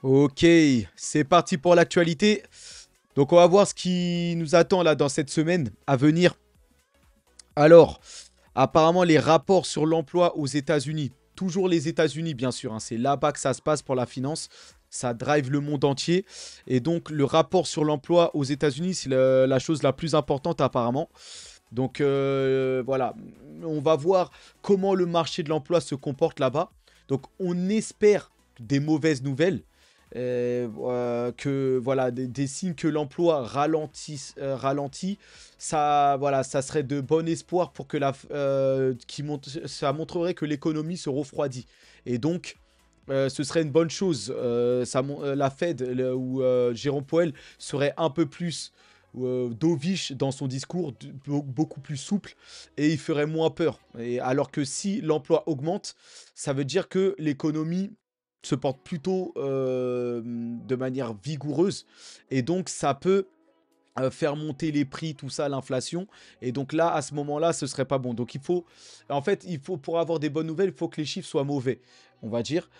Ok, c'est parti pour l'actualité. Donc on va voir ce qui nous attend là dans cette semaine à venir. Alors, apparemment les rapports sur l'emploi aux États-Unis, toujours les États-Unis bien sûr, hein, c'est là-bas que ça se passe pour la finance. Ça drive le monde entier. Et donc le rapport sur l'emploi aux États-Unis, c'est la chose la plus importante apparemment. Donc voilà, on va voir comment le marché de l'emploi se comporte là-bas. Donc on espère des mauvaises nouvelles, que voilà des signes que l'emploi ralentit. Ça voilà, ça serait de bon espoir pour que ça montrerait que l'économie se refroidit. Et donc ce serait une bonne chose. La Fed ou Jérôme Powell serait un peu plus dovish dans son discours, beaucoup plus souple, et il ferait moins peur. Et alors que si l'emploi augmente, ça veut dire que l'économie se porte plutôt de manière vigoureuse, et donc ça peut faire monter les prix, tout ça, l'inflation. Et donc là, à ce moment-là, ce serait pas bon. Donc pour avoir des bonnes nouvelles, il faut que les chiffres soient mauvais, on va dire,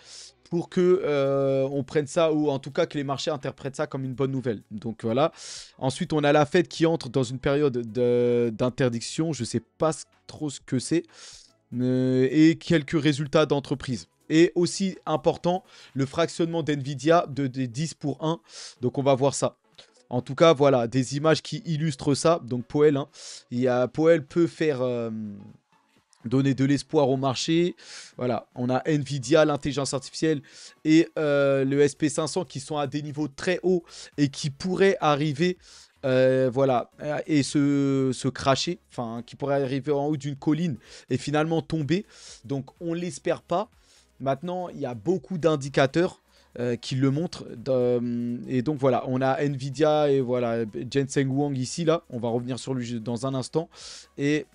pour que on prenne ça, ou en tout cas que les marchés interprètent ça comme une bonne nouvelle. Donc voilà. Ensuite, on a la Fed qui entre dans une période d'interdiction. Je sais pas trop ce que c'est. Et quelques résultats d'entreprise. Et aussi important, le fractionnement d'NVIDIA de 10 pour 1. Donc on va voir ça. En tout cas, voilà, des images qui illustrent ça. Donc Powell, hein, Powell peut faire donner de l'espoir au marché. Voilà, on a Nvidia, l'intelligence artificielle, et le SP500 qui sont à des niveaux très hauts et qui pourraient arriver, voilà, et se cracher, enfin, qui pourraient arriver en haut d'une colline et finalement tomber. Donc on l'espère pas. Maintenant, il y a beaucoup d'indicateurs qui le montrent. Et donc voilà, on a Nvidia et voilà Jensen Huang ici, là. On va revenir sur lui dans un instant. Et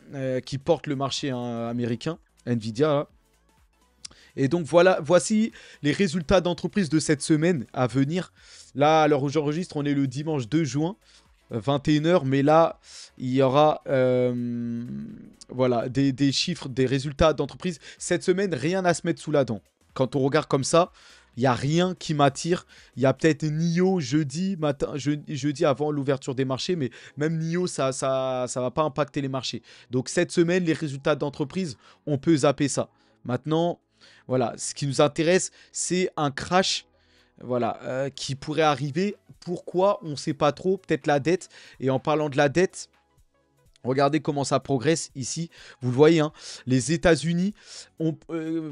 qui porte le marché hein, américain, Nvidia. Là. Et donc voilà, voici les résultats d'entreprise de cette semaine à venir. Là, à l'heure où j'enregistre, on est le dimanche 2 juin. 21 h, mais là, il y aura voilà, des chiffres, des résultats d'entreprise. Cette semaine, rien à se mettre sous la dent. Quand on regarde comme ça, il n'y a rien qui m'attire. Il y a peut-être NIO jeudi matin, jeudi avant l'ouverture des marchés, mais même NIO, ça va pas impacter les marchés. Donc cette semaine, les résultats d'entreprise, on peut zapper ça. Maintenant, voilà, ce qui nous intéresse, c'est un crash voilà, qui pourrait arriver. Pourquoi? On ne sait pas trop. Peut-être la dette. Et en parlant de la dette, regardez comment ça progresse ici. Vous le voyez, hein, les États-Unis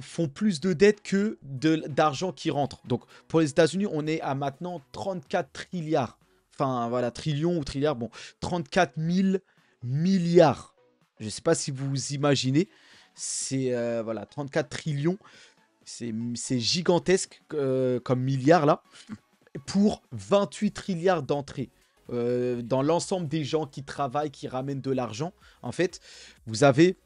font plus de dettes que d'argent qui rentre. Donc pour les États-Unis, on est à maintenant 34 trilliards. Enfin voilà, trillions ou trilliards. Bon, 34 000 milliards. Je ne sais pas si vous imaginez. C'est voilà, 34 trillions. C'est gigantesque comme milliard là, pour 28 trilliards d'entrées. Dans l'ensemble des gens qui travaillent, qui ramènent de l'argent, en fait, vous avez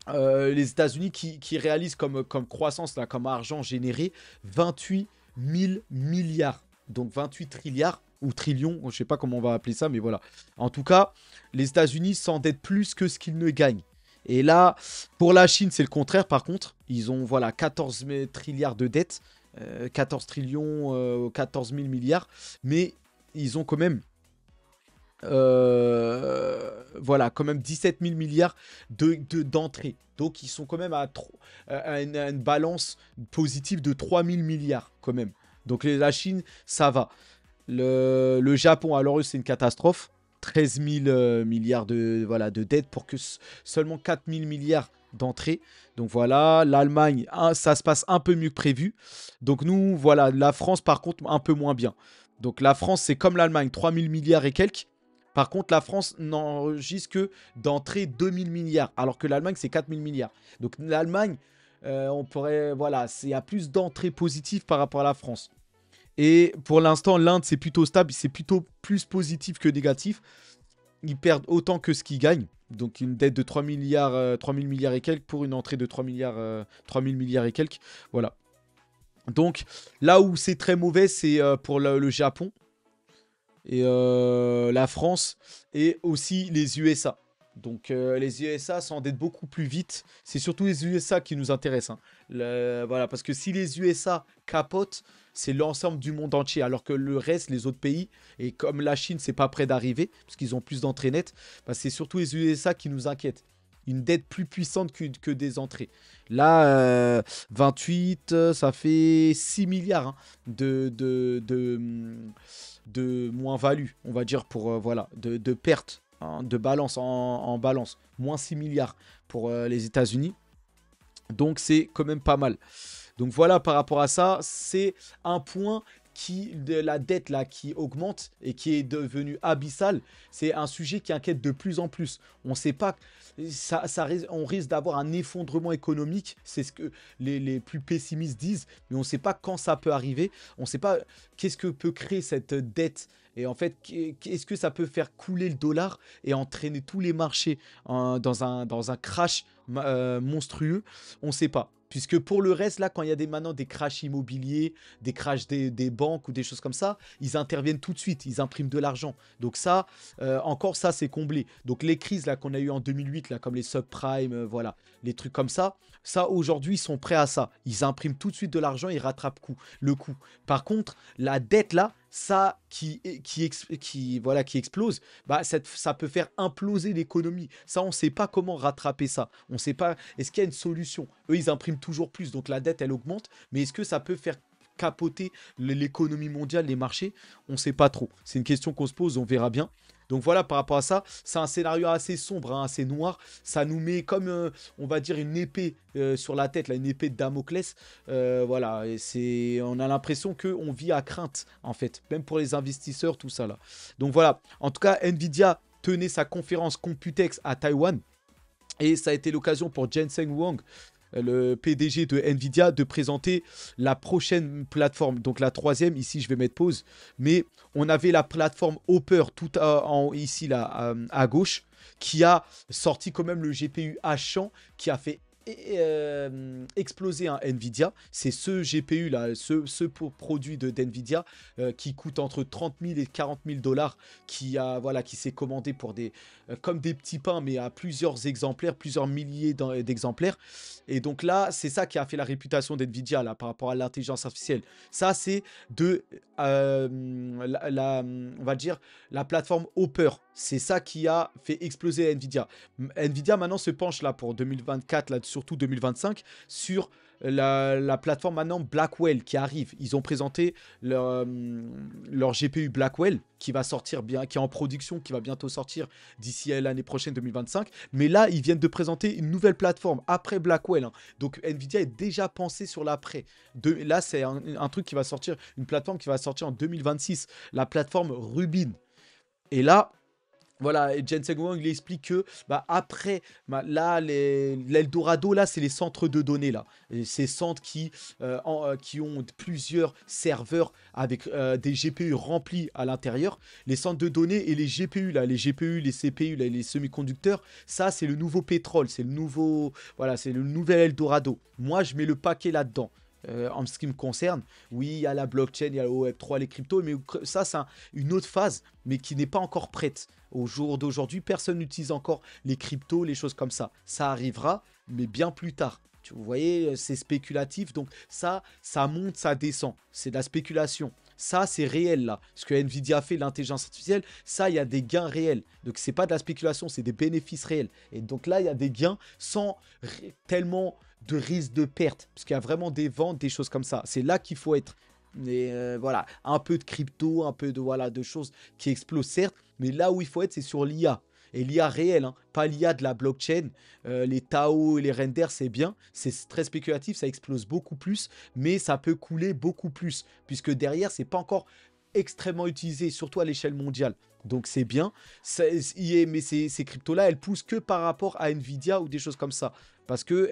les États-Unis qui réalisent comme croissance, là, comme argent généré, 28 000 milliards. Donc 28 trilliards ou trillions, je ne sais pas comment on va appeler ça, mais voilà. En tout cas, les États-Unis s'endettent plus que ce qu'ils ne gagnent. Et là, pour la Chine, c'est le contraire. Par contre, ils ont voilà 14 trilliards de dettes, 14 trillions, 14 000 milliards, mais ils ont quand même voilà, quand même 17 000 milliards d'entrées. Donc, ils sont quand même à une balance positive de 3 000 milliards, quand même. Donc, la Chine, ça va. Le Japon, alors eux, c'est une catastrophe. 13 000 milliards voilà, de dettes pour que seulement 4 000 milliards d'entrées. Donc voilà, l'Allemagne, ça se passe un peu mieux que prévu. Donc nous, voilà, la France, par contre, un peu moins bien. Donc la France, c'est comme l'Allemagne, 3 000 milliards et quelques. Par contre, la France n'enregistre que d'entrée 2000 milliards, alors que l'Allemagne, c'est 4000 milliards. Donc l'Allemagne, on pourrait, voilà, il y a plus d'entrées positives par rapport à la France. Et pour l'instant, l'Inde, c'est plutôt stable, c'est plutôt plus positif que négatif. Ils perdent autant que ce qu'ils gagnent. Donc une dette de 3 milliards, 3000 milliards et quelques pour une entrée de 3 milliards, 3000 milliards et quelques. Voilà. Donc là où c'est très mauvais, c'est pour le Japon et la France et aussi les USA. Donc les USA s'endettent beaucoup plus vite. C'est surtout les USA qui nous intéressent. Hein. Voilà, parce que si les USA capotent, c'est l'ensemble du monde entier. Alors que le reste, les autres pays, et comme la Chine, c'est pas près d'arriver, parce qu'ils ont plus d'entrées nettes, bah, c'est surtout les USA qui nous inquiètent. Une dette plus puissante que des entrées. Là, 28, ça fait 6 milliards hein, de moins-value, on va dire, pour voilà, de pertes, hein, de balance en balance. Moins 6 milliards pour les États-Unis. Donc, c'est quand même pas mal. Donc, voilà, par rapport à ça, c'est un point de la dette là qui augmente et qui est devenue abyssale. C'est un sujet qui inquiète de plus en plus. On ne sait pas, on risque d'avoir un effondrement économique, c'est ce que les plus pessimistes disent, mais on ne sait pas quand ça peut arriver. On ne sait pas qu'est-ce que peut créer cette dette. Et en fait, est-ce que ça peut faire couler le dollar et entraîner tous les marchés dans un crash monstrueux? On ne sait pas. Puisque pour le reste, là, quand il y a maintenant des crashs immobiliers, des crashs des banques ou des choses comme ça, ils interviennent tout de suite, ils impriment de l'argent. Donc ça, encore ça, c'est comblé. Donc les crises là qu'on a eues en 2008, là, comme les subprimes, voilà, les trucs comme ça aujourd'hui, ils sont prêts à ça. Ils impriment tout de suite de l'argent, ils rattrapent le coup. Par contre, la dette là, ça voilà, qui explose, bah, ça peut faire imploser l'économie. Ça, on ne sait pas comment rattraper ça. On ne sait pas, est-ce qu'il y a une solution? Eux, ils impriment toujours plus, donc la dette, elle augmente. Mais est-ce que ça peut faire capoter l'économie mondiale, les marchés? On ne sait pas trop. C'est une question qu'on se pose, on verra bien. Donc voilà, par rapport à ça, c'est un scénario assez sombre, hein, assez noir. Ça nous met comme, on va dire, une épée sur la tête, là, une épée de Damoclès. Voilà, et on a l'impression qu'on vit à crainte, en fait, même pour les investisseurs, tout ça là. Donc voilà, en tout cas, Nvidia tenait sa conférence Computex à Taïwan. Et ça a été l'occasion pour Jensen Huang, le PDG de Nvidia, de présenter la prochaine plateforme. Donc la troisième, ici je vais mettre pause. Mais on avait la plateforme Hopper tout ici là, à gauche, qui a sorti quand même le GPU H100, qui a fait exploser un Nvidia. C'est ce GPU là, ce produit d'Nvidia qui coûte entre 30 000 et 40 000 dollars, voilà, qui s'est commandé pour comme des petits pains, mais à plusieurs exemplaires, plusieurs milliers d'exemplaires. Et donc là, c'est ça qui a fait la réputation d'Nvidia là par rapport à l'intelligence artificielle. Ça, c'est on va dire, la plateforme Hopper. C'est ça qui a fait exploser Nvidia. Nvidia maintenant se penche là pour 2024, là, surtout 2025, sur la plateforme maintenant Blackwell qui arrive. Ils ont présenté leur GPU Blackwell qui va sortir bien, qui est en production, qui va bientôt sortir d'ici l'année prochaine 2025. Mais là, ils viennent de présenter une nouvelle plateforme après Blackwell. Hein. Donc Nvidia est déjà pensé sur l'après. Là, c'est un truc qui va sortir, une plateforme qui va sortir en 2026, la plateforme Rubin. Et là, voilà, et Jensen Huang, il explique que après, là, l'Eldorado, là, c'est les centres de données, là. Et ces centres qui ont plusieurs serveurs avec des GPU remplis à l'intérieur. Les centres de données et les GPU, là, les GPU, les CPU, là, les semi-conducteurs, ça, c'est le nouveau pétrole, c'est le nouveau, voilà, c'est le nouvel Eldorado. Moi, je mets le paquet là-dedans. En ce qui me concerne, oui, il y a la blockchain, il y a le Web3, les cryptos, mais ça, c'est une autre phase, mais qui n'est pas encore prête. Au jour d'aujourd'hui, personne n'utilise encore les cryptos, les choses comme ça. Ça arrivera, mais bien plus tard. Vous voyez, c'est spéculatif, donc ça monte, ça descend. C'est de la spéculation. Ça, c'est réel, là. Ce que Nvidia fait, l'intelligence artificielle, ça, il y a des gains réels. Donc, c'est pas de la spéculation, c'est des bénéfices réels. Et donc là, il y a des gains sans tellement de risque de perte. Parce qu'il y a vraiment des ventes, des choses comme ça. C'est là qu'il faut être. Mais voilà, un peu de crypto, un peu de choses qui explosent, certes. Mais là où il faut être, c'est sur l'IA. Et l'IA réelle, hein, pas l'IA de la blockchain. Les Tao et les renders, c'est bien. C'est très spéculatif, ça explose beaucoup plus. Mais ça peut couler beaucoup plus. Puisque derrière, c'est pas encore extrêmement utilisé, surtout à l'échelle mondiale. Donc c'est bien. Mais ces cryptos-là, elles poussent que par rapport à Nvidia ou des choses comme ça. Parce que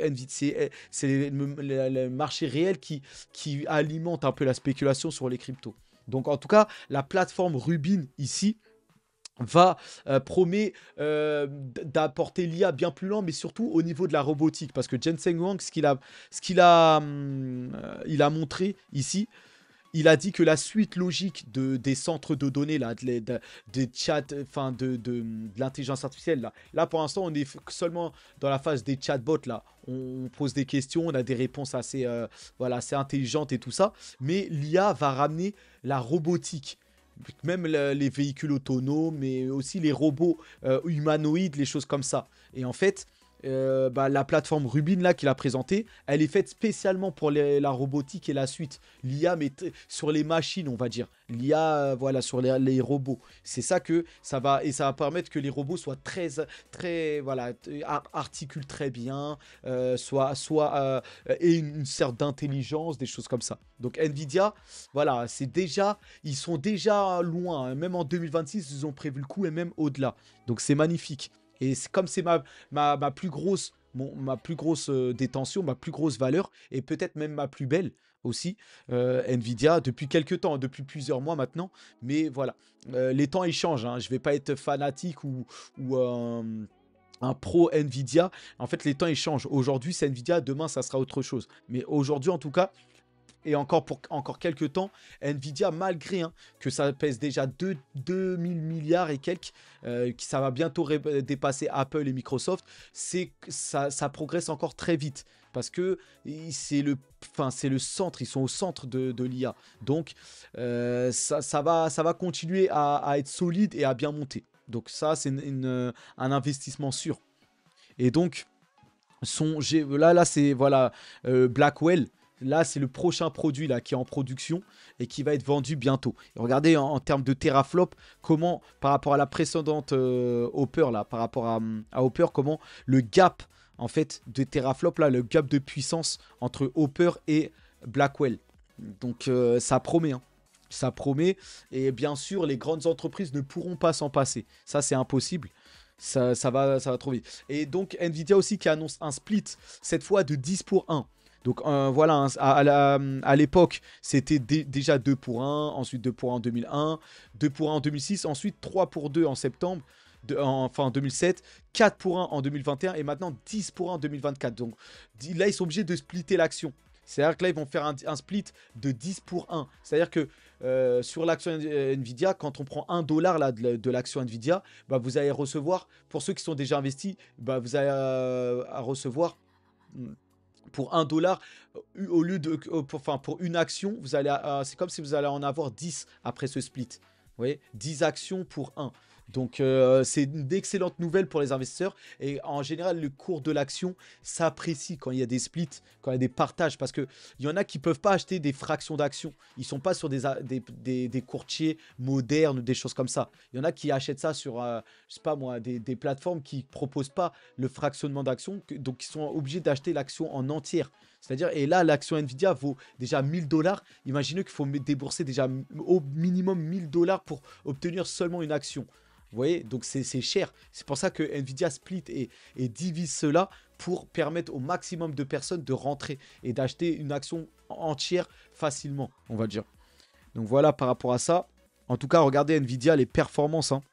c'est le marché réel qui alimente un peu la spéculation sur les cryptos. Donc en tout cas, la plateforme Rubin ici promet d'apporter l'IA bien plus lent, mais surtout au niveau de la robotique. Parce que Jensen Huang, il a montré ici, il a dit que la suite logique des centres de données, là, des chats, enfin de l'intelligence artificielle, là pour l'instant on est seulement dans la phase des chatbots, là. On pose des questions, on a des réponses assez, voilà, assez intelligentes et tout ça. Mais l'IA va ramener la robotique. Même les véhicules autonomes, mais aussi les robots humanoïdes, les choses comme ça. Et en fait, la plateforme Rubin là qu'il a présentée, elle est faite spécialement pour la robotique et la suite. L'IA mais sur les machines, on va dire. L'IA, voilà, sur les robots. C'est ça que ça va et ça va permettre que les robots soient très, voilà, articulent très bien, et une sorte d'intelligence, des choses comme ça. Donc Nvidia, voilà, ils sont déjà loin, hein. Même en 2026, ils ont prévu le coup et même au-delà. Donc c'est magnifique. Et comme c'est ma plus grosse, ma plus grosse détention, ma plus grosse valeur, et peut-être même ma plus belle aussi, Nvidia, depuis quelques temps, depuis plusieurs mois maintenant. Mais voilà, les temps ils changent, hein. Je vais pas être fanatique ou un pro Nvidia. En fait, les temps ils changent. Aujourd'hui, c'est Nvidia, demain, ça sera autre chose. Mais aujourd'hui, en tout cas, et encore pour encore quelques temps, Nvidia, malgré hein, que ça pèse déjà 2000 milliards et quelques, ça va bientôt dépasser Apple et Microsoft, ça progresse encore très vite. Parce que c'est le centre, ils sont au centre de l'IA. Donc, ça va continuer à être solide et à bien monter. Donc ça, c'est un investissement sûr. Et donc, là c'est voilà, Blackwell. Là, c'est le prochain produit là, qui est en production et qui va être vendu bientôt. Et regardez en termes de teraflop, comment, par rapport à la précédente Hopper, là, par rapport à Hopper, comment le gap en fait de teraflop, là, le gap de puissance entre Hopper et Blackwell. Donc ça promet, hein. Ça promet. Et bien sûr, les grandes entreprises ne pourront pas s'en passer. Ça, c'est impossible. Ça va trop vite. Et donc, Nvidia aussi qui annonce un split, cette fois de 10 pour 1. Donc voilà, à l'époque, c'était déjà 2 pour 1, ensuite 2 pour 1 en 2001, 2 pour 1 en 2006, ensuite 3 pour 2 en septembre, enfin en 2007, 4 pour 1 en 2021 et maintenant 10 pour 1 en 2024. Donc là, ils sont obligés de splitter l'action. C'est-à-dire que là, ils vont faire un split de 10 pour 1. C'est-à-dire que sur l'action Nvidia, quand on prend 1 dollar là, de l'action Nvidia, bah, vous allez recevoir, pour ceux qui sont déjà investis, bah, vous allez à recevoir pour 1 dollar, au lieu de, pour une action, vous allez, c'est comme si vous allez en avoir 10 après ce split. Vous voyez, 10 actions pour 1. Donc, c'est une excellente nouvelle pour les investisseurs. Et en général, le cours de l'action s'apprécie quand il y a des splits, quand il y a des partages. Parce qu'il y en a qui ne peuvent pas acheter des fractions d'actions. Ils ne sont pas sur des courtiers modernes ou des choses comme ça. Il y en a qui achètent ça sur, je sais pas moi, des plateformes qui ne proposent pas le fractionnement d'actions. Donc, ils sont obligés d'acheter l'action en entière. C'est-à-dire, et là, l'action Nvidia vaut déjà 1000 dollars. Imaginez qu'il faut débourser déjà au minimum 1000 dollars pour obtenir seulement une action. Vous voyez, donc c'est cher. C'est pour ça que Nvidia split et divise cela pour permettre au maximum de personnes de rentrer et d'acheter une action entière facilement, on va dire. Donc voilà par rapport à ça. En tout cas, regardez Nvidia, les performances, hein.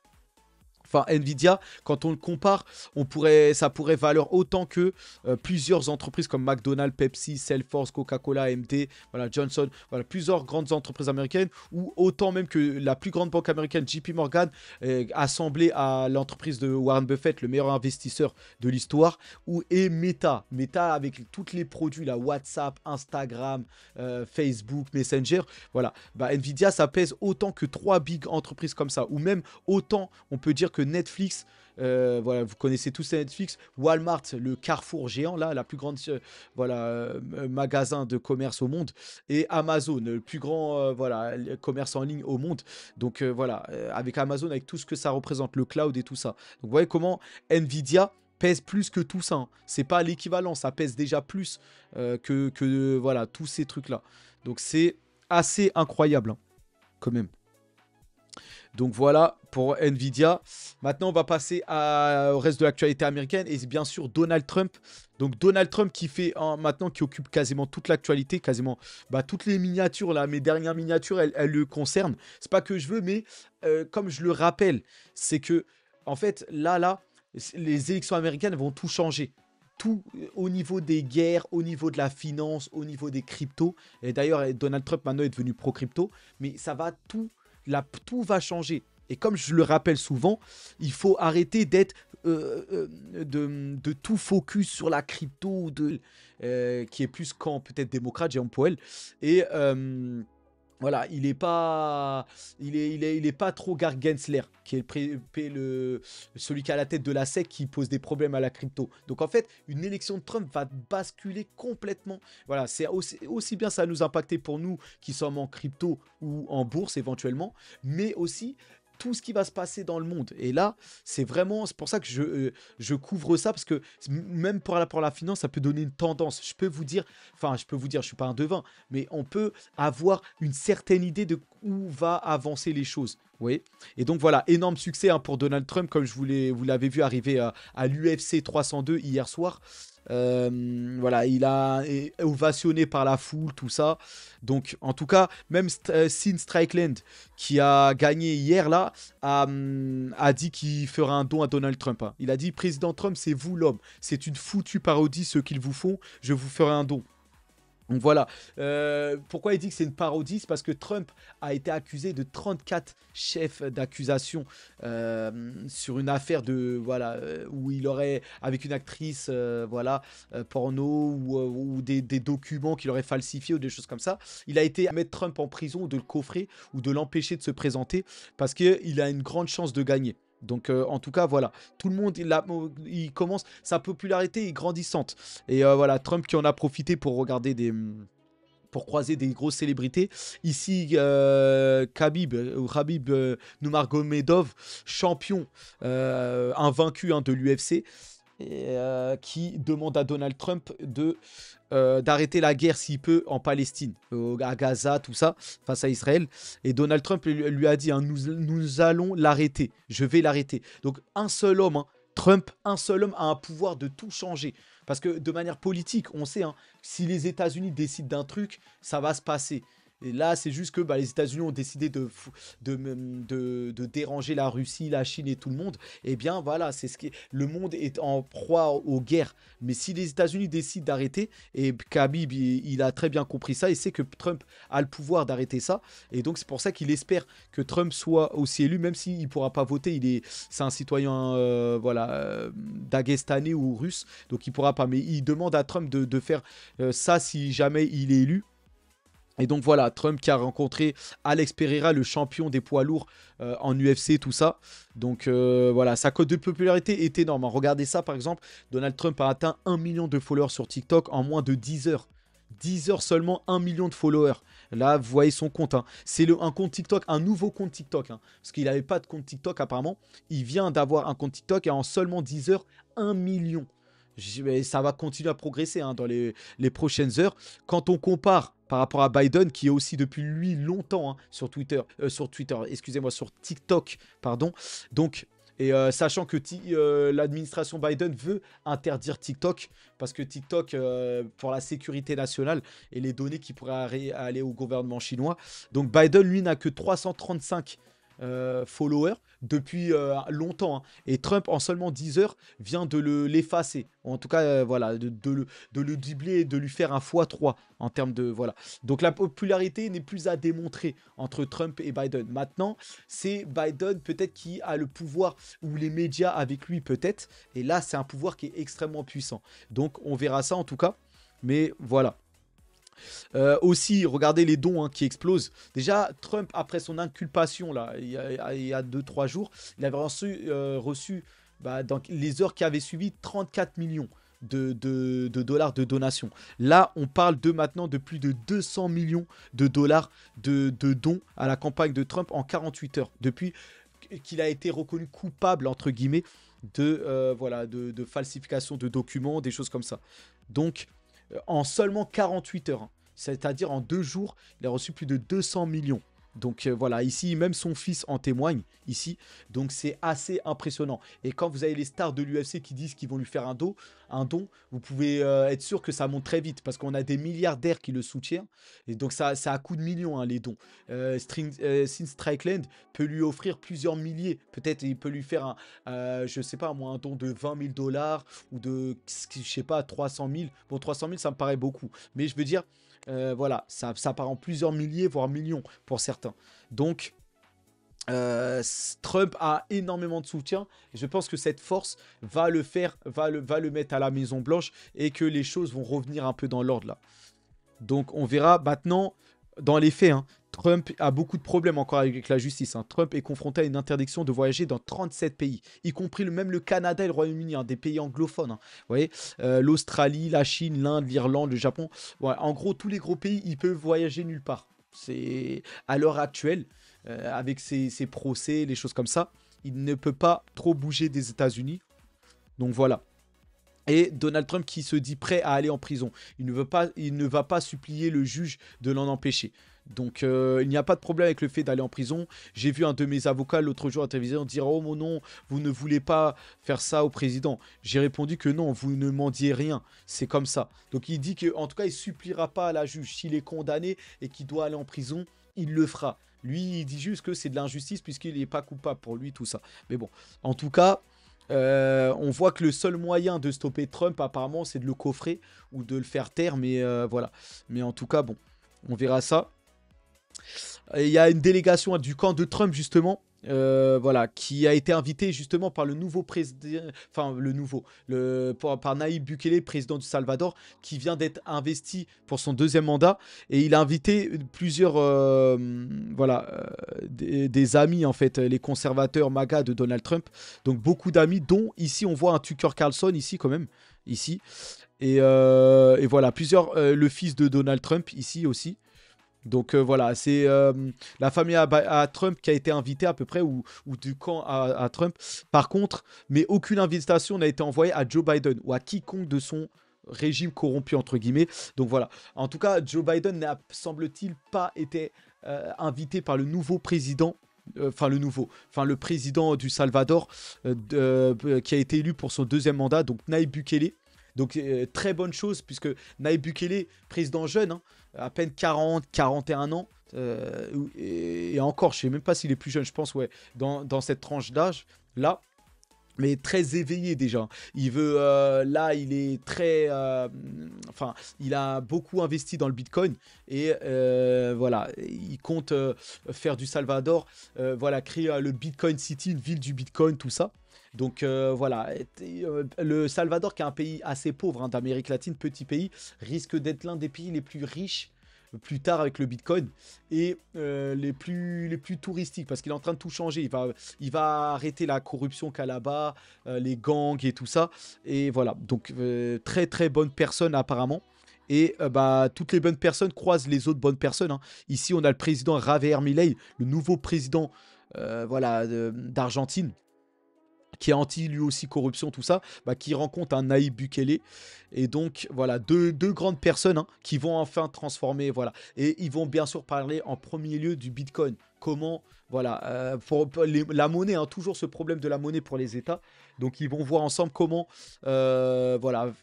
Enfin, Nvidia, quand on le compare, ça pourrait valoir autant que plusieurs entreprises comme McDonald's, Pepsi, Salesforce, Coca-Cola, AMD, voilà, Johnson, voilà, plusieurs grandes entreprises américaines, ou autant même que la plus grande banque américaine, JP Morgan, assemblée à l'entreprise de Warren Buffett, le meilleur investisseur de l'histoire, et Meta avec tous les produits, là, WhatsApp, Instagram, Facebook, Messenger, voilà. Bah, Nvidia, ça pèse autant que 3 big entreprises comme ça, ou même autant, on peut dire que Netflix, voilà, vous connaissez tous Netflix, Walmart, le Carrefour géant, là, la plus grande magasin de commerce au monde, et Amazon, le plus grand voilà, commerce en ligne au monde. Donc voilà, avec Amazon, avec tout ce que ça représente, le cloud et tout ça. Donc vous voyez comment Nvidia pèse plus que tout ça, hein. C'est pas l'équivalent, ça pèse déjà plus que voilà, tous ces trucs-là. Donc c'est assez incroyable, hein, quand même. Donc voilà pour Nvidia. Maintenant, on va passer au reste de l'actualité américaine et bien sûr Donald Trump. Donc Donald Trump maintenant qui occupe quasiment toute l'actualité, quasiment toutes les miniatures là, mes dernières miniatures, elles le concernent. C'est pas que je veux, mais comme je le rappelle, c'est que en fait là, les élections américaines vont tout changer. tout au niveau des guerres, au niveau de la finance, au niveau des cryptos. Et d'ailleurs, Donald Trump maintenant est devenu pro-crypto, mais ça va tout va changer. Et comme je le rappelle souvent, il faut arrêter d'être de tout focus sur la crypto, qui est plus camp peut-être démocrate, Jérôme Powell. Et voilà, il est pas trop Gary Gensler, qui est celui qui a la tête de la SEC, qui pose des problèmes à la crypto. Donc en fait, une élection de Trump va basculer complètement. Voilà, c'est aussi bien ça nous impacter pour nous qui sommes en crypto ou en bourse éventuellement, mais aussi tout ce qui va se passer dans le monde. Et là, c'est pour ça que je couvre ça, parce que même pour la finance, ça peut donner une tendance. Je peux vous dire, je suis pas un devin, mais on peut avoir une certaine idée de où va avancer les choses. Vous voyez. Et donc voilà, énorme succès hein, pour Donald Trump, comme vous l'avez vu arriver à l'UFC 302 hier soir. Voilà, il a ovationné par la foule, tout ça. Donc, en tout cas, même Sean Strickland, qui a gagné hier, là, a dit qu'il fera un don à Donald Trump. Hein. Il a dit, Président Trump, c'est vous l'homme. C'est une foutue parodie ce qu'ils vous font. Je vous ferai un don. Donc voilà, pourquoi il dit que c'est une parodie? C'est parce que Trump a été accusé de 34 chefs d'accusation sur une affaire où il aurait, avec une actrice porno ou des documents qu'il aurait falsifiés ou des choses comme ça. Il a été à mettre Trump en prison ou de le coffrer ou de l'empêcher de se présenter parce qu'il a une grande chance de gagner. Donc en tout cas voilà, tout le monde il commence, sa popularité est grandissante et voilà, Trump qui en a profité pour pour croiser des grosses célébrités. Ici, Khabib Nurmagomedov, champion invaincu hein, de l'UFC, qui demande à Donald Trump d'arrêter la guerre s'il peut en Palestine, à Gaza, tout ça, face à Israël. Et Donald Trump lui a dit, hein, nous allons l'arrêter, je vais l'arrêter. Donc un seul homme, hein, Trump, un seul homme a un pouvoir de tout changer. Parce que de manière politique, on sait, hein, si les États-Unis décident d'un truc, ça va se passer. Et là, c'est juste que les États-Unis ont décidé de déranger la Russie, la Chine et tout le monde. Et bien voilà, le monde est en proie aux guerres. Mais si les États-Unis décident d'arrêter, et Khabib, il a très bien compris ça, il sait que Trump a le pouvoir d'arrêter ça. Et donc c'est pour ça qu'il espère que Trump soit aussi élu, même s'il ne pourra pas voter. C'est un citoyen daguestanais ou russe, donc il ne pourra pas. Mais il demande à Trump de faire ça si jamais il est élu. Et donc voilà, Trump qui a rencontré Alex Pereira, le champion des poids lourds en UFC, tout ça. Donc voilà, sa cote de popularité est énorme. Hein. Regardez ça par exemple, Donald Trump a atteint 1 million de followers sur TikTok en moins de 10 heures. 10 heures seulement, 1 million de followers. Là, vous voyez son compte. Hein. C'est un compte TikTok, un nouveau compte TikTok. Hein, parce qu'il n'avait pas de compte TikTok apparemment. Il vient d'avoir un compte TikTok et en seulement 10 heures, 1 million. Ça va continuer à progresser hein, dans les prochaines heures. Quand on compare par rapport à Biden, qui est aussi depuis lui longtemps hein, sur excusez-moi, sur TikTok, pardon. Donc, sachant que l'administration Biden veut interdire TikTok, parce que TikTok, pour la sécurité nationale et les données qui pourraient aller au gouvernement chinois. Donc Biden, lui, n'a que 335 followers depuis longtemps hein. Et Trump en seulement 10 heures vient de l'effacer, en tout cas voilà, de le doubler et de lui faire un x3 en termes de voilà. Donc la popularité n'est plus à démontrer entre Trump et Biden. Maintenant c'est Biden peut-être qui a le pouvoir, ou les médias avec lui peut-être, et là c'est un pouvoir qui est extrêmement puissant. Donc on verra ça en tout cas, mais voilà. Aussi, regardez les dons hein, qui explosent. Déjà, Trump, après son inculpation, là, il y a 2-3 jours, il avait reçu dans les heures qui avaient suivi 34 millions de dollars de donations. Là, on parle maintenant de plus de 200 millions de dollars de dons à la campagne de Trump en 48 heures, depuis qu'il a été reconnu coupable, entre guillemets, de falsification de documents, des choses comme ça. Donc, en seulement 48 heures, hein, c'est-à-dire en 2 jours, il a reçu plus de 200 millions. Donc voilà, ici, même son fils en témoigne, ici. Donc c'est assez impressionnant. Et quand vous avez les stars de l'UFC qui disent qu'ils vont lui faire un don, vous pouvez être sûr que ça monte très vite parce qu'on a des milliardaires qui le soutiennent. Et donc ça a coût de millions, hein, les dons. Sin Strickland peut lui offrir plusieurs milliers. Peut-être il peut lui faire je sais pas moi, un don de 20 000 dollars ou de, je sais pas, 300 000. Bon, 300 000, ça me paraît beaucoup. Mais je veux dire, voilà, ça part en plusieurs milliers, voire millions pour certains. Donc, Trump a énormément de soutien. Et je pense que cette force va le mettre à la Maison Blanche et que les choses vont revenir un peu dans l'ordre là. Donc, on verra maintenant dans les faits. Hein, Trump a beaucoup de problèmes encore avec la justice. Hein. Trump est confronté à une interdiction de voyager dans 37 pays, y compris même le Canada et le Royaume-Uni, hein, des pays anglophones. Hein. Vous voyez, l'Australie, la Chine, l'Inde, l'Irlande, le Japon. Ouais, en gros, tous les gros pays, ils peuvent voyager nulle part. C'est à l'heure actuelle, avec ses procès, les choses comme ça, il ne peut pas trop bouger des États-Unis. Donc voilà. Et Donald Trump qui se dit prêt à aller en prison. Il ne va pas supplier le juge de l'en empêcher. Donc il n'y a pas de problème avec le fait d'aller en prison. J'ai vu un de mes avocats l'autre jour à la télévision dire « Oh mon non, vous ne voulez pas faire ça au président ». J'ai répondu que non, vous ne mendiez rien. C'est comme ça. Donc il dit qu'en tout cas, il ne suppliera pas à la juge. S'il est condamné et qu'il doit aller en prison, il le fera. Lui, il dit juste que c'est de l'injustice puisqu'il n'est pas coupable pour lui, tout ça. Mais bon, en tout cas... on voit que le seul moyen de stopper Trump, apparemment, c'est de le coffrer ou de le faire taire. Mais voilà. Mais en tout cas, bon, on verra ça. Il y a une délégation du camp de Trump, justement. Voilà, qui a été invitée justement par le nouveau président, enfin par Nayib Bukele, président du Salvador, qui vient d'être investi pour son deuxième mandat, et il a invité plusieurs, des amis en fait, les conservateurs MAGA de Donald Trump, donc beaucoup d'amis, dont ici on voit un Tucker Carlson ici quand même, ici, et voilà plusieurs, le fils de Donald Trump ici aussi. Donc voilà, c'est la famille à Trump qui a été invitée à peu près, ou du camp à Trump. Par contre, mais aucune invitation n'a été envoyée à Joe Biden ou à quiconque de son régime corrompu, entre guillemets. Donc voilà, en tout cas, Joe Biden n'a, semble-t-il, pas été invité par le nouveau président. Le président du Salvador qui a été élu pour son deuxième mandat, donc Nayib Bukele. Donc très bonne chose, puisque Nayib Bukele, président jeune, hein, à peine 41 ans, et encore, je ne sais même pas s'il est plus jeune, je pense, ouais, dans cette tranche d'âge, là, mais très éveillé déjà. Il veut, là, il est très, il a beaucoup investi dans le Bitcoin, et voilà, il compte faire du Salvador, voilà, créer le Bitcoin City, une ville du Bitcoin, tout ça. Donc voilà, le Salvador, qui est un pays assez pauvre, hein, d'Amérique latine, petit pays, risque d'être l'un des pays les plus riches plus tard avec le Bitcoin, et les plus touristiques, parce qu'il est en train de tout changer. Il va arrêter la corruption qu'il y a là-bas, les gangs et tout ça. Et voilà, donc très très bonne personne apparemment. Et toutes les bonnes personnes croisent les autres bonnes personnes. Hein. Ici, on a le président Javier Milei, le nouveau président d'Argentine, qui est anti lui aussi corruption, tout ça, qui rencontre un Nayib Bukele. Et donc voilà, deux grandes personnes, hein, qui vont enfin transformer, voilà. Et ils vont bien sûr parler en premier lieu du Bitcoin. Comment, voilà, la monnaie, hein, toujours ce problème de la monnaie pour les États. Donc ils vont voir ensemble comment voilà,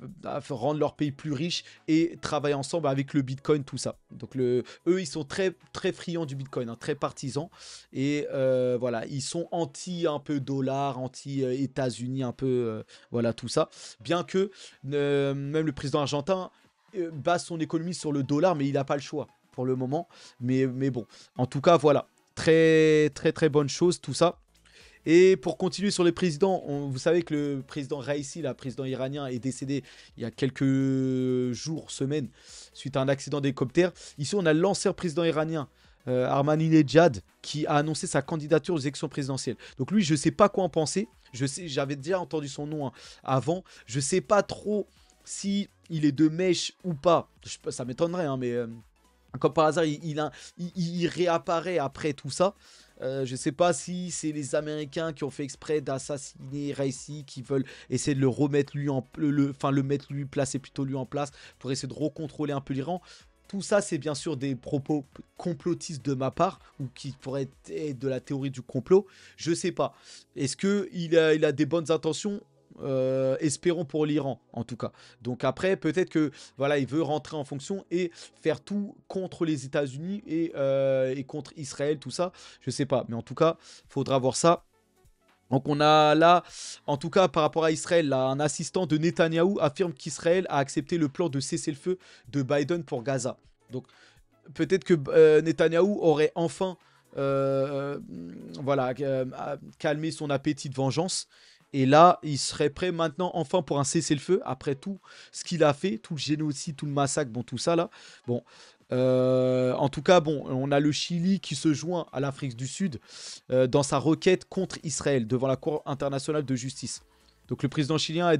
rendre leur pays plus riche et travailler ensemble avec le Bitcoin, tout ça. Donc eux, ils sont très, très friands du Bitcoin, hein, très partisans. Et voilà, ils sont anti un peu dollar, anti États-Unis, un peu, voilà, tout ça. Bien que même le président argentin base son économie sur le dollar, mais il n'a pas le choix pour le moment. Mais bon, en tout cas, voilà. Très, très, très bonne chose, tout ça. Et pour continuer sur les présidents, vous savez que le président Raisi, le président iranien, est décédé il y a quelques jours, semaines, suite à un accident d'hélicoptère. Ici, on a l'ancien président iranien, Ahmadinejad, qui a annoncé sa candidature aux élections présidentielles. Donc lui, je ne sais pas quoi en penser. J'avais déjà entendu son nom, hein, avant. Je ne sais pas trop si il est de mèche ou pas. Ça m'étonnerait, hein, mais comme par hasard, il réapparaît après tout ça. Je sais pas si c'est les Américains qui ont fait exprès d'assassiner Raisi, qui veulent essayer de le remettre lui placer plutôt lui en place pour essayer de recontrôler un peu l'Iran. tout ça, c'est bien sûr des propos complotistes de ma part, ou qui pourraient être de la théorie du complot. Je sais pas. Est-ce qu'il a des bonnes intentions? Espérons pour l'Iran, en tout cas. Donc après, peut-être que voilà, il veut rentrer en fonction et faire tout contre les États-Unis et contre Israël, tout ça. Je sais pas. Mais en tout cas, faudra voir ça. Donc on a là, en tout cas par rapport à Israël, là, un assistant de Netanyahou affirme qu'Israël a accepté le plan de cessez-le-feu de Biden pour Gaza. Donc peut-être que Netanyahou aurait enfin voilà, calmé son appétit de vengeance. Et là, il serait prêt maintenant enfin pour un cessez-le-feu, après tout ce qu'il a fait, tout le génocide, tout le massacre, bon tout ça là. Bon, en tout cas, bon, on a le Chili qui se joint à l'Afrique du Sud dans sa requête contre Israël devant la Cour internationale de justice. Donc le président chilien a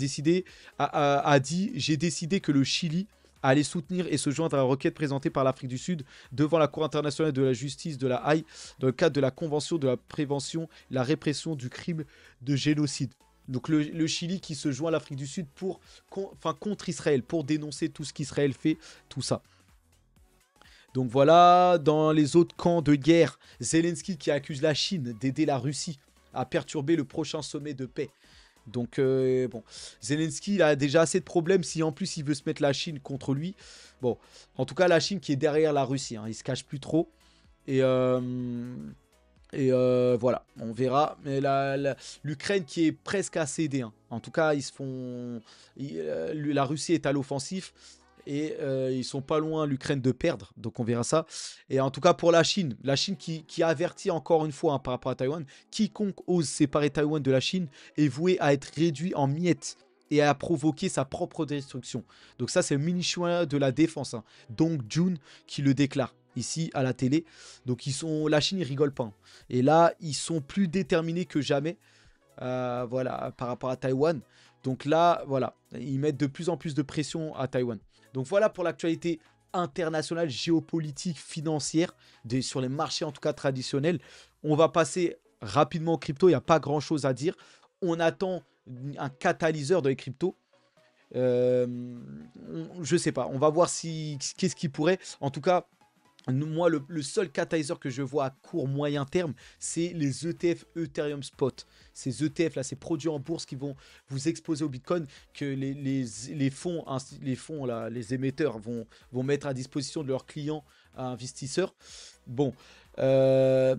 dit: j'ai décidé que le Chili allait soutenir et se joindre à la requête présentée par l'Afrique du Sud devant la Cour internationale de la justice de la Haye dans le cadre de la Convention de la prévention et la répression du crime de génocide. Donc le Chili qui se joint à l'Afrique du Sud contre Israël, pour dénoncer tout ce qu'Israël fait, tout ça. Donc voilà, dans les autres camps de guerre, Zelensky qui accuse la Chine d'aider la Russie à perturber le prochain sommet de paix. Donc bon, Zelensky il a déjà assez de problèmes si en plus il veut se mettre la Chine contre lui. Bon, en tout cas la Chine qui est derrière la Russie, hein, il se cache plus trop. Et voilà, on verra. Mais l'Ukraine qui est presque à céder, hein. En tout cas, la Russie est à l'offensif. Et ils sont pas loin, l'Ukraine, de perdre. Donc on verra ça. Et en tout cas pour la Chine qui avertit encore une fois, hein, par rapport à Taïwan, quiconque ose séparer Taïwan de la Chine est voué à être réduit en miettes et à provoquer sa propre destruction. Donc ça c'est le mini-chouin de la défense, hein. Donc Jun qui le déclare ici à la télé. Donc la Chine ils rigolent pas, hein. Et là ils sont plus déterminés que jamais, voilà, par rapport à Taïwan. Donc là voilà, ils mettent de plus en plus de pression à Taïwan. Donc voilà pour l'actualité internationale, géopolitique, financière, sur les marchés en tout cas traditionnels. On va passer rapidement aux cryptos, il n'y a pas grand chose à dire. On attend un catalyseur dans les cryptos. Je sais pas, on va voir qu'est-ce qui pourrait. En tout cas, moi, le seul catalyseur que je vois à court moyen terme, c'est les ETF Ethereum Spot. Ces ETF là, ces produits en bourse qui vont vous exposer au Bitcoin, que les fonds là, les émetteurs vont mettre à disposition de leurs clients investisseurs. Bon, euh,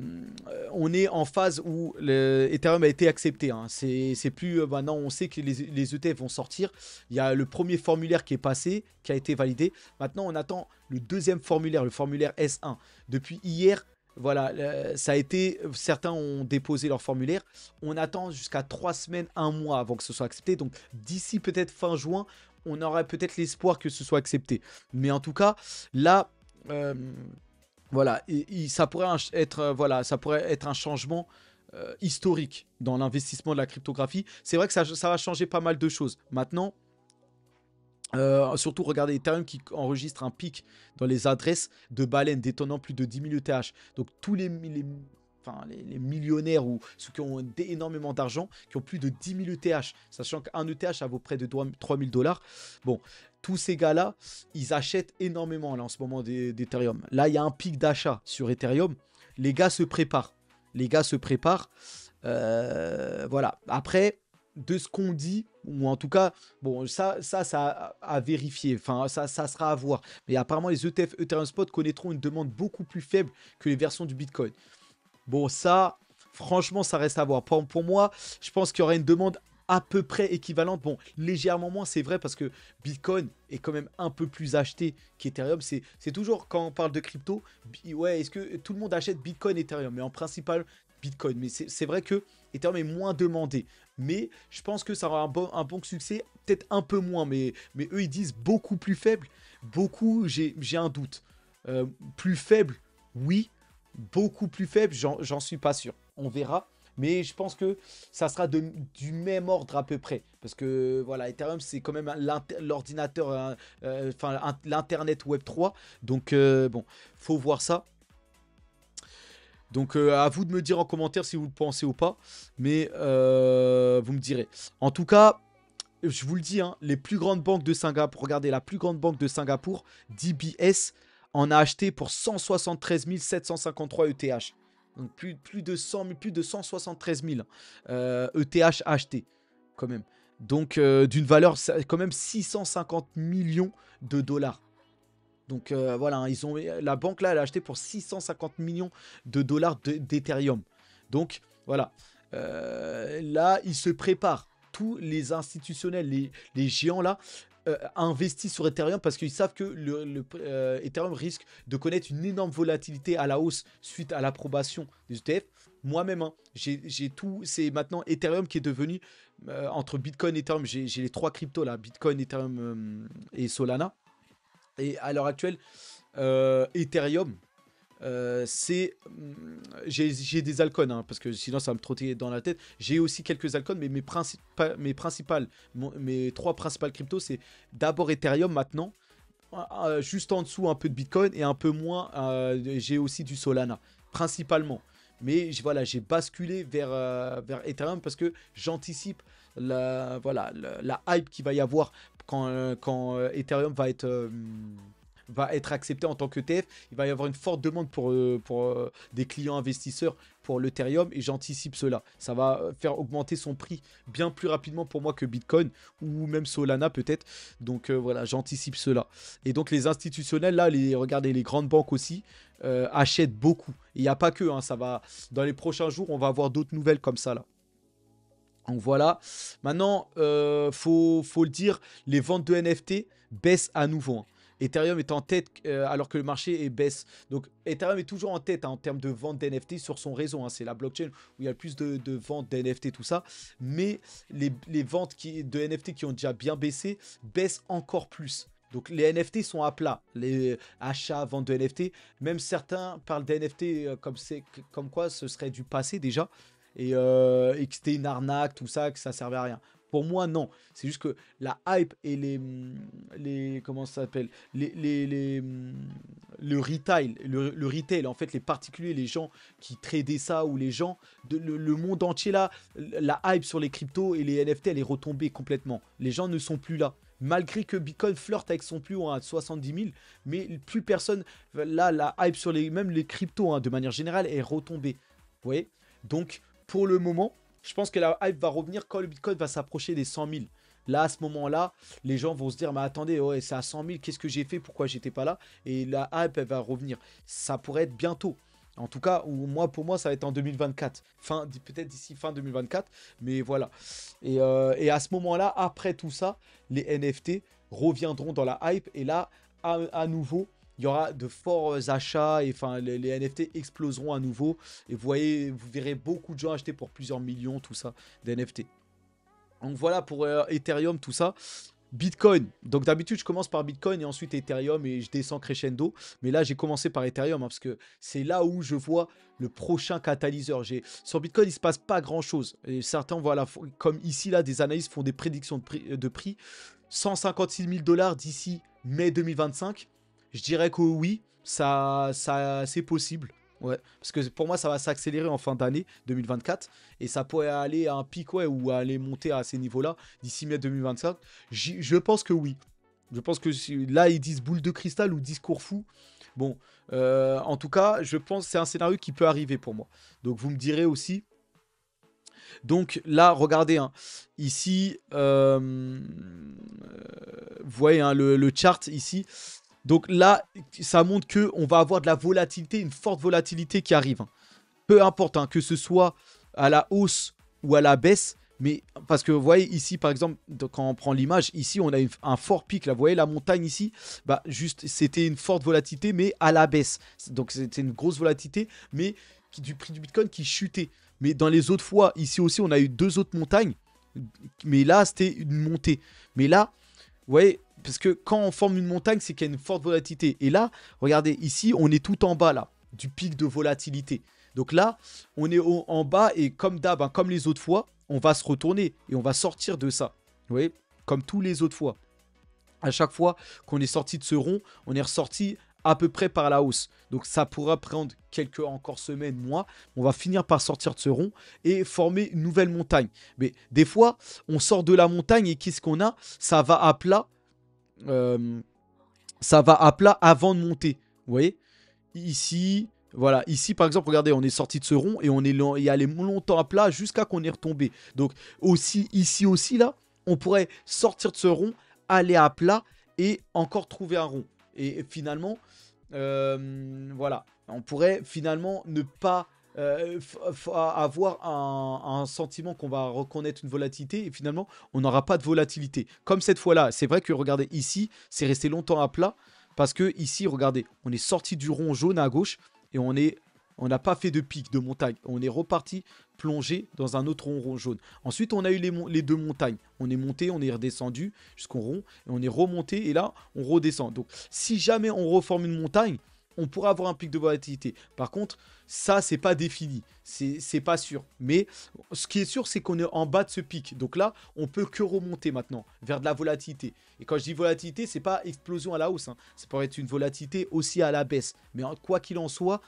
on est en phase où Ethereum a été accepté, hein. C'est plus maintenant, on sait que les ETF vont sortir. Il y a le premier formulaire qui est passé, qui a été validé. Maintenant, on attend le deuxième formulaire, le formulaire S1. Depuis hier, voilà, ça a été. Certains ont déposé leur formulaire. On attend jusqu'à 3 semaines, 1 mois avant que ce soit accepté. Donc, d'ici peut-être fin juin, on aurait peut-être l'espoir que ce soit accepté. Mais en tout cas, là. Voilà, ça pourrait être, voilà, ça pourrait être un changement historique dans l'investissement de la cryptographie. C'est vrai que ça va changer pas mal de choses. Maintenant, surtout, regardez Ethereum qui enregistre un pic dans les adresses de baleines détenant plus de 10 000 ETH. Donc, tous les millionnaires ou ceux qui ont énormément d'argent, qui ont plus de 10 000 ETH, sachant qu'un ETH ça vaut près de 3 000 $. Bon, tous ces gars-là, ils achètent énormément là en ce moment d'Ethereum. Là, il y a un pic d'achat sur Ethereum. Les gars se préparent. Voilà. Après, de ce qu'on dit, ou en tout cas, bon, ça à vérifier. Enfin, ça sera à voir. Mais apparemment, les ETF Ethereum Spot connaîtront une demande beaucoup plus faible que les versions du Bitcoin. Bon, ça, franchement, ça reste à voir. Pour moi, je pense qu'il y aura une demande à peu près équivalente. Bon, légèrement moins, c'est vrai, parce que Bitcoin est quand même un peu plus acheté qu'Ethereum. C'est toujours, quand on parle de crypto, ouais, est-ce que tout le monde achète Bitcoin et Ethereum? Mais en principal, Bitcoin. Mais c'est vrai que Ethereum est moins demandé. Mais je pense que ça aura un bon succès. Peut-être un peu moins, mais eux, ils disent beaucoup plus faible. Beaucoup, j'ai un doute. Plus faible, oui. Beaucoup plus faible, j'en suis pas sûr. On verra. Mais je pense que ça sera du même ordre à peu près. Parce que voilà, Ethereum, c'est quand même l'ordinateur, l'Internet Web 3. Donc bon, faut voir ça. Donc à vous de me dire en commentaire si vous le pensez ou pas. Mais vous me direz. En tout cas, je vous le dis, hein, les plus grandes banques de Singapour. Regardez, la plus grande banque de Singapour, DBS, en a acheté pour 173 753 ETH. Donc plus de 100 000, plus de 173 000 ETH achetés, quand même. Donc d'une valeur, quand même 650 millions de dollars. Donc voilà, hein, la banque là, elle a acheté pour 650 millions de dollars d'Ethereum. Donc voilà, là, ils se préparent. Tous les institutionnels, les géants là, investissent sur Ethereum parce qu'ils savent que Ethereum risque de connaître une énorme volatilité à la hausse suite à l'approbation des ETF. Moi-même, hein, j'ai tout. C'est maintenant Ethereum qui est devenu, entre Bitcoin et Ethereum, j'ai les trois cryptos là, Bitcoin, Ethereum et Solana. Et à l'heure actuelle, Ethereum, j'ai des altcoins, hein, parce que sinon ça va me trotter dans la tête. J'ai aussi quelques altcoins, mais mes trois principales cryptos, c'est d'abord Ethereum maintenant, juste en dessous un peu de Bitcoin et un peu moins, j'ai aussi du Solana, principalement. Mais voilà, j'ai basculé vers Ethereum parce que j'anticipe voilà, la hype qu'il va y avoir quand Ethereum va être accepté en tant que qu'ETF. Il va y avoir une forte demande pour des clients investisseurs pour l'Ethereum et j'anticipe cela. Ça va faire augmenter son prix bien plus rapidement pour moi que Bitcoin ou même Solana peut-être. Donc voilà, j'anticipe cela. Et donc les institutionnels, là, regardez, les grandes banques aussi achètent beaucoup. Il n'y a pas que, hein, ça va, dans les prochains jours, on va avoir d'autres nouvelles comme ça là. Donc voilà. Maintenant, faut le dire, les ventes de NFT baissent à nouveau, hein. Ethereum est en tête alors que le marché baisse. Donc Ethereum est toujours en tête, hein, en termes de vente d'NFT sur son réseau, hein. C'est la blockchain où il y a le plus de ventes d'NFT, tout ça. Mais les ventes de NFT qui ont déjà bien baissé baissent encore plus. Donc les NFT sont à plat, les achats, ventes de NFT. Même certains parlent d'NFT comme quoi ce serait du passé déjà. Et que c'était une arnaque, tout ça, que ça servait à rien. Pour moi, non. C'est juste que la hype et comment ça s'appelle, le retail, le retail, en fait, les particuliers, les gens qui tradaient ça, ou les gens, le monde entier là, la hype sur les cryptos et les NFT, elle est retombée complètement. Les gens ne sont plus là. Malgré que Bitcoin flirte avec son plus haut à 70 000, mais plus personne, là, la hype sur même les cryptos, hein, de manière générale, est retombée. Vous voyez? Donc, pour le moment, je pense que la hype va revenir quand le Bitcoin va s'approcher des 100 000. Là, à ce moment-là, les gens vont se dire, mais attendez, ouais, c'est à 100 000, qu'est-ce que j'ai fait, pourquoi j'étais pas là? Et la hype, elle va revenir. Ça pourrait être bientôt. En tout cas, pour moi, ça va être en 2024. Peut-être d'ici fin 2024. Mais voilà. Et à ce moment-là, après tout ça, les NFT reviendront dans la hype. Et là, à nouveau, il y aura de forts achats et enfin les NFT exploseront à nouveau et vous verrez beaucoup de gens acheter pour plusieurs millions tout ça d'NFT. Donc voilà pour Ethereum, tout ça. Bitcoin, donc d'habitude je commence par Bitcoin et ensuite Ethereum et je descends crescendo, mais là j'ai commencé par Ethereum, hein, parce que c'est là où je vois le prochain catalyseur. Sur Bitcoin il se passe pas grand chose et certains, voilà, comme ici là, des analystes font des prédictions de prix 156 000 $ d'ici mai 2025. Je dirais que oui, ça c'est possible. Ouais, parce que pour moi, ça va s'accélérer en fin d'année 2024. Et ça pourrait aller à un pic, ouais, ou aller monter à ces niveaux-là d'ici mai 2025. Je pense que oui. Je pense que là, ils disent boule de cristal ou discours fou. Bon, en tout cas, je pense que c'est un scénario qui peut arriver pour moi. Donc, vous me direz aussi. Donc là, regardez, hein, ici, vous voyez, hein, le chart ici. Donc là, ça montre qu'on va avoir de la volatilité, une forte volatilité qui arrive, hein. Peu importe, hein, que ce soit à la hausse ou à la baisse. Mais parce que vous voyez ici, par exemple, quand on prend l'image, ici, on a un fort pic. Là, vous voyez la montagne ici, bah, juste, c'était une forte volatilité, mais à la baisse. Donc c'était une grosse volatilité, mais du prix du Bitcoin qui chutait. Mais dans les autres fois, ici aussi, on a eu deux autres montagnes. Mais là, c'était une montée. Mais là, vous voyez, parce que quand on forme une montagne, c'est qu'il y a une forte volatilité. Et là, regardez, ici, on est tout en bas, là, du pic de volatilité. Donc là, on est en bas et comme d'hab, hein, comme les autres fois, on va se retourner et on va sortir de ça. Vous voyez, comme tous les autres fois. À chaque fois qu'on est sorti de ce rond, on est ressorti à peu près par la hausse. Donc ça pourra prendre quelques encore semaines, mois. On va finir par sortir de ce rond et former une nouvelle montagne. Mais des fois, on sort de la montagne et qu'est-ce qu'on a? Ça va à plat. Ça va à plat avant de monter. Vous voyez? Ici, voilà. Ici, par exemple, regardez, on est sorti de ce rond et on est allé longtemps à plat jusqu'à qu'on est retombé. Donc, aussi, ici aussi, là, on pourrait sortir de ce rond, aller à plat et encore trouver un rond. Et finalement, voilà. On pourrait finalement ne pas avoir un sentiment qu'on va reconnaître une volatilité et finalement, on n'aura pas de volatilité. Comme cette fois-là, c'est vrai que regardez, ici, c'est resté longtemps à plat. Parce que ici, regardez, on est sorti du rond jaune à gauche et on n'a pas fait de pic de montagne. On est reparti plonger dans un autre rond jaune. Ensuite, on a eu les deux montagnes. On est monté, on est redescendu jusqu'au rond et on est remonté et là, on redescend. Donc, si jamais on reforme une montagne, on pourra avoir un pic de volatilité. Par contre, ça, c'est pas défini. C'est pas sûr. Mais ce qui est sûr, c'est qu'on est en bas de ce pic. Donc là, on peut que remonter maintenant vers de la volatilité. Et quand je dis volatilité, c'est pas explosion à la hausse. Hein. Ça pourrait être une volatilité aussi à la baisse. Mais quoi qu'il en soit,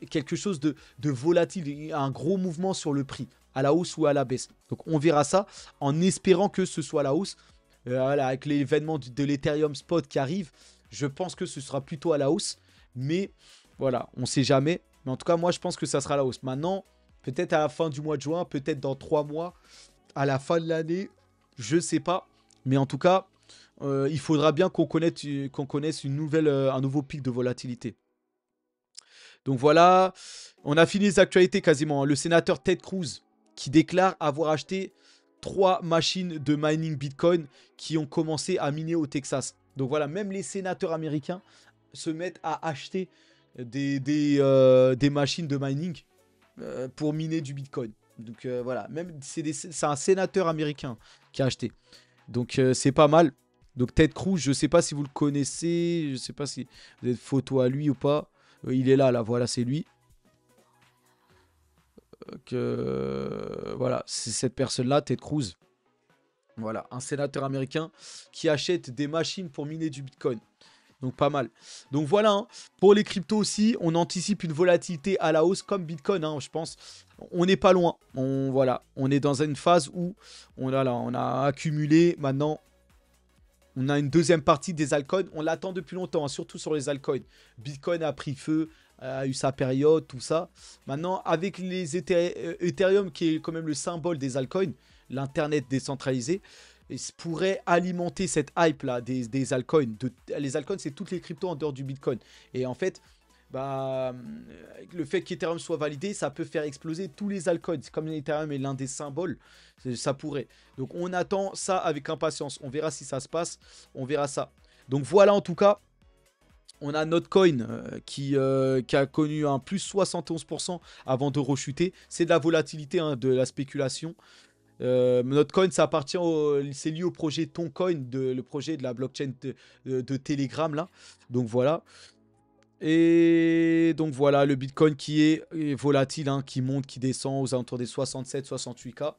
quelque chose de volatile, un gros mouvement sur le prix, à la hausse ou à la baisse. Donc on verra ça en espérant que ce soit à la hausse. Voilà, avec l'événement de l'Ethereum Spot qui arrive, je pense que ce sera plutôt à la hausse. Mais voilà, on ne sait jamais. Mais en tout cas, moi, je pense que ça sera à la hausse. Maintenant, peut-être à la fin du mois de juin, peut-être dans 3 mois, à la fin de l'année, je ne sais pas. Mais en tout cas, il faudra bien qu'on connaisse un nouveau pic de volatilité. Donc voilà, on a fini les actualités quasiment. Le sénateur Ted Cruz qui déclare avoir acheté 3 machines de mining Bitcoin qui ont commencé à miner au Texas. Donc voilà, même les sénateurs américains se mettent à acheter des machines de mining pour miner du Bitcoin. Donc voilà, même c'est un sénateur américain qui a acheté. Donc c'est pas mal. Donc Ted Cruz, je sais pas si vous le connaissez, je sais pas si vous avez une photo à lui ou pas. Il est là, voilà, c'est lui. Voilà, c'est cette personne-là, Ted Cruz. Voilà, un sénateur américain qui achète des machines pour miner du Bitcoin. Donc pas mal. Donc voilà, hein. Pour les cryptos aussi, on anticipe une volatilité à la hausse comme Bitcoin, hein, je pense. On n'est pas loin. Voilà, on est dans une phase où on a accumulé maintenant. On a une deuxième partie des altcoins. On l'attend depuis longtemps, hein, surtout sur les altcoins. Bitcoin a pris feu, a eu sa période, tout ça. Maintenant, avec les Ethereum, qui est quand même le symbole des altcoins, l'Internet décentralisé, pourrait alimenter cette hype-là des altcoins. Les altcoins, c'est toutes les cryptos en dehors du Bitcoin. Et en fait, bah, le fait qu'Ethereum soit validé, ça peut faire exploser tous les altcoins. Comme Ethereum est l'un des symboles, ça pourrait. Donc on attend ça avec impatience. On verra si ça se passe. On verra ça. Donc voilà, en tout cas, on a Notcoin qui a connu un plus 71% avant de rechuter. C'est de la volatilité, hein, de la spéculation. Notcoin, ça appartient c'est lié au projet Toncoin, le projet de la blockchain de Telegram là. Donc voilà. Et donc voilà, le Bitcoin qui est volatile, hein, qui monte, qui descend aux alentours des 67-68K.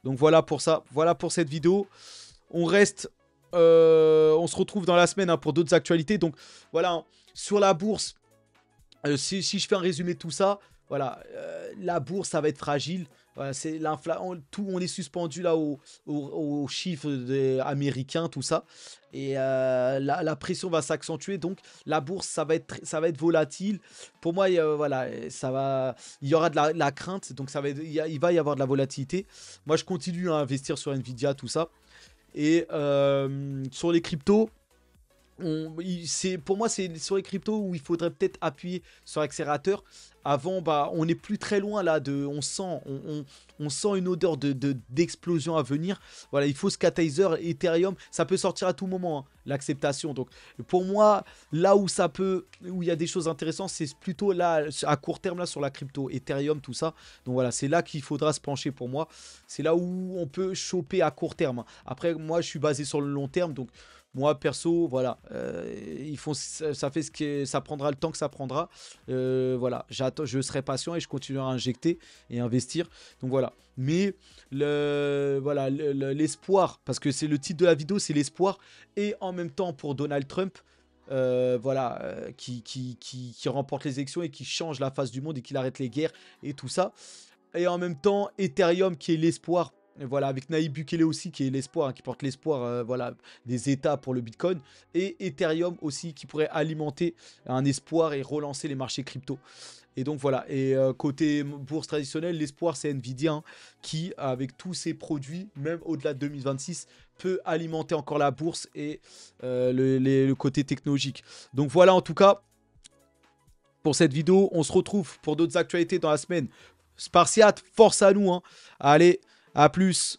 Donc voilà pour ça, voilà pour cette vidéo. On reste, on se retrouve dans la semaine, hein, pour d'autres actualités. Donc voilà, hein, sur la bourse, si je fais un résumé de tout ça, voilà, la bourse, ça va être fragile. Voilà, c'est l'inflation, on est suspendu là aux chiffres américains, tout ça. Et la pression va s'accentuer. Donc la bourse, ça va être volatile. Pour moi, voilà, il y aura de la crainte. Donc il va y avoir de la volatilité. Moi, je continue à investir sur Nvidia, tout ça. Et sur les cryptos, pour moi, c'est sur les cryptos où il faudrait peut-être appuyer sur l'accélérateur. Avant, bah, on n'est plus très loin là. On sent une odeur d'explosion à venir. Voilà, il faut ce catalyseur Ethereum. Ça peut sortir à tout moment, hein, l'acceptation. Donc, pour moi, là où il y a des choses intéressantes, c'est plutôt là, à court terme, là, sur la crypto, Ethereum, tout ça. Donc voilà, c'est là qu'il faudra se pencher pour moi. C'est là où on peut choper à court terme, hein. Après, moi, je suis basé sur le long terme. Donc, moi, perso, voilà, ça fait ça prendra le temps que ça prendra. Voilà, je serai patient et je continuerai à injecter et investir. Donc voilà. Mais voilà, l'espoir, parce que c'est le titre de la vidéo, c'est l'espoir. Et en même temps pour Donald Trump, voilà, qui remporte les élections et qui change la face du monde et qui arrête les guerres et tout ça. Et en même temps, Ethereum qui est l'espoir Et voilà, avec Nayib Bukele aussi, qui est l'espoir, hein, qui porte l'espoir voilà, des États pour le Bitcoin. Et Ethereum aussi, qui pourrait alimenter un espoir et relancer les marchés crypto. Et donc voilà, et côté bourse traditionnelle, l'espoir c'est Nvidia, hein, qui avec tous ses produits, même au-delà de 2026, peut alimenter encore la bourse et le côté technologique. Donc voilà en tout cas pour cette vidéo, on se retrouve pour d'autres actualités dans la semaine. Spartiate, force à nous, hein. Allez, à plus.